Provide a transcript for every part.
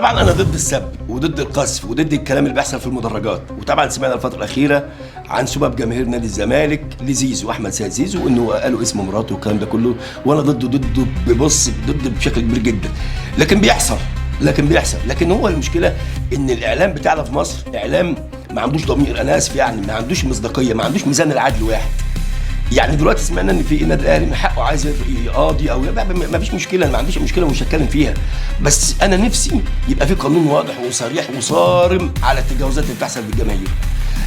طبعا انا ضد السب وضد القذف وضد الكلام اللي بيحصل في المدرجات، وطبعا سمعنا الفتره الاخيره عن سباب جماهير نادي الزمالك لزيزو احمد سيد زيزو انه قالوا اسم مراته والكلام ده كله، وانا ضده ضد بشكل كبير جدا. لكن بيحصل لكن هو المشكله ان الاعلام بتاعنا في مصر اعلام ما عندوش ضمير، انا اسف يعني، ما عندوش مصداقيه، ما عندوش ميزان العدل واحد. يعني دلوقتي سمعنا ان في النادي الاهلي من حقه عايز يقاضي او ما فيش مشكله، انا ما عنديش مشكله ومش هتكلم فيها، بس انا نفسي يبقى في قانون واضح وصريح وصارم على التجاوزات اللي بتحصل بالجماهير.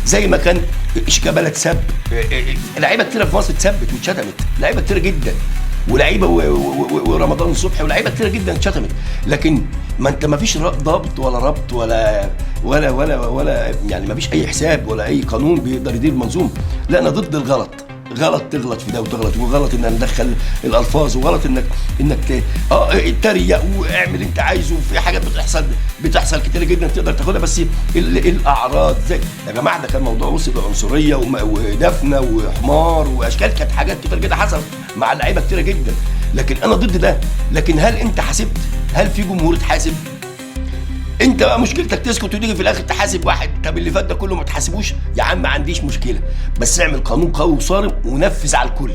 زي ما كان شيكابالا اتسب، لعيبه كتير في مصر اتسبت واتشتمت، لعيبه كتير جدا، ولعيبه ورمضان صبحي ولاعيبه كتير جدا اتشتمت، لكن ما انت ما فيش ضابط ولا ربط ولا يعني ما فيش اي حساب ولا اي قانون بيقدر يدير المنظومه. لا، انا ضد الغلط، غلط تغلط في ده وتغلط، وغلط ان ندخل الالفاظ، وغلط انك تريق واعمل انت عايزه، وفي حاجات بتحصل كتير جدا تقدر تاخدها، بس الاعراض زي يا جماعه ده كان موضوع وصل لعنصريه ودفنه وحمار واشكال، كانت حاجات كتير جدا حصلت مع اللعيبه كتير جدا، لكن انا ضد ده. لكن هل انت حاسبت؟ هل في جمهور اتحاسب؟ انت بقى مشكلتك تسكت وتيجي في الاخر تحاسب واحد، طب اللي فات ده كله ما تحاسبوش يا عم، ما عنديش مشكله، بس اعمل قانون قوي وصارم ونفذ على الكل.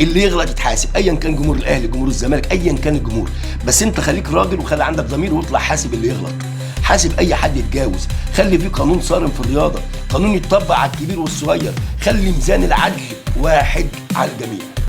اللي يغلط يتحاسب، ايا كان جمهور الاهلي جمهور الزمالك ايا كان الجمهور، بس انت خليك راجل وخلي عندك ضمير واطلع حاسب اللي يغلط، حاسب اي حد يتجاوز، خلي في قانون صارم في الرياضه، قانون يتطبق على الكبير والصغير، خلي ميزان العدل واحد على الجميع.